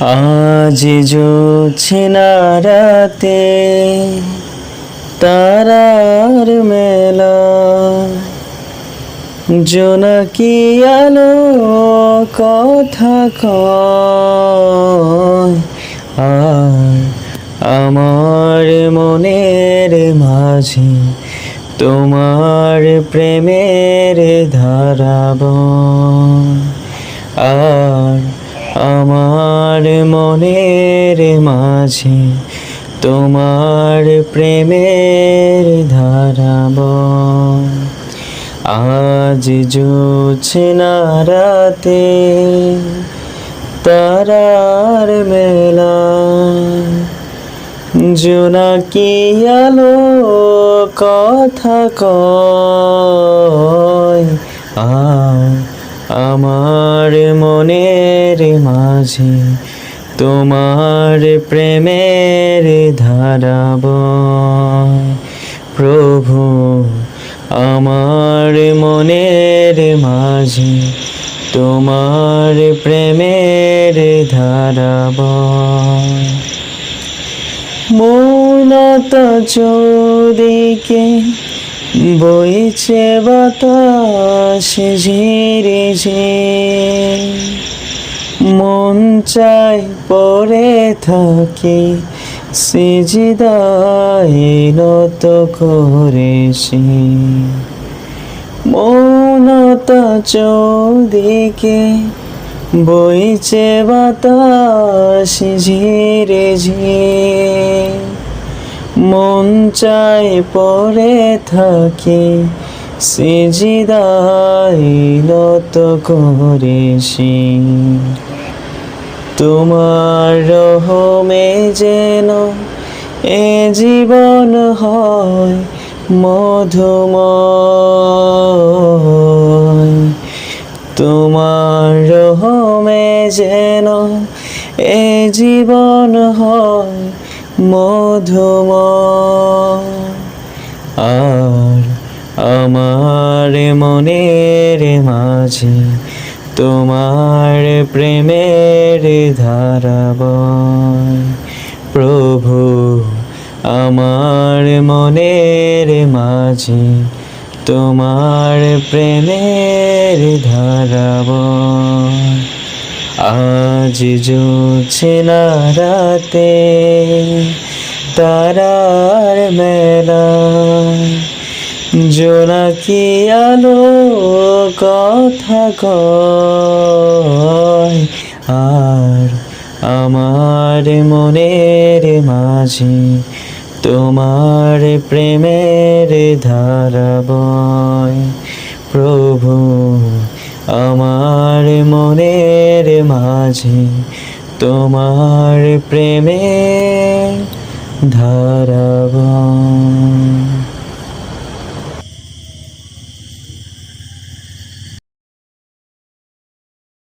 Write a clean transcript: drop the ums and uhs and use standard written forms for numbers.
আজ জোছনা রাতে তারার মেলা, জোনাকি আলো কথা কয়। আর আমার মনের মাঝে তোমার প্রেমের ধারা বয়। আর আমার মনের মাঝে তোমার প্রেমের ধারা বয়। আজ জোছনা রাতে তারার মেলা, জোনাকি আলো কথা কয়। আর আমার মনের মাঝে তোমার প্রেমের ধারা বয়। প্রভু, আমার মনের মাঝে তোমার প্রেমের ধারা বয়। মৌনতা চৌদিকে বইছে বাতাস ঝিরে ঝিরে, মন চাই পড়ে থাকি সিজদায় নত করেছি। মৌনতা চৌদিকে বইছে বাতাস ঝিরে ঝিরে, মন চাই পড়ে থাকি সিজদায় নত করেছি। তোমার রহমে যেন এ জীবন হয় মধুময়। তোমার রহমে যেন এ জীবন হয় মধুময়। আর আমার মনের মাঝে তোমার প্রেমের ধারা বয়। প্রভু, আমার মনের মাঝে তোমার প্রেমের ধারা বয়। আজ জোছনা রাতে তারার মেলা, জোনাকি আলো কথা কয়। আর আমার মনের মাঝে তোমার প্রেমের ধারা বয়। প্রভু, আমার মনের মাঝে তোমার প্রেমের ধারা বয়।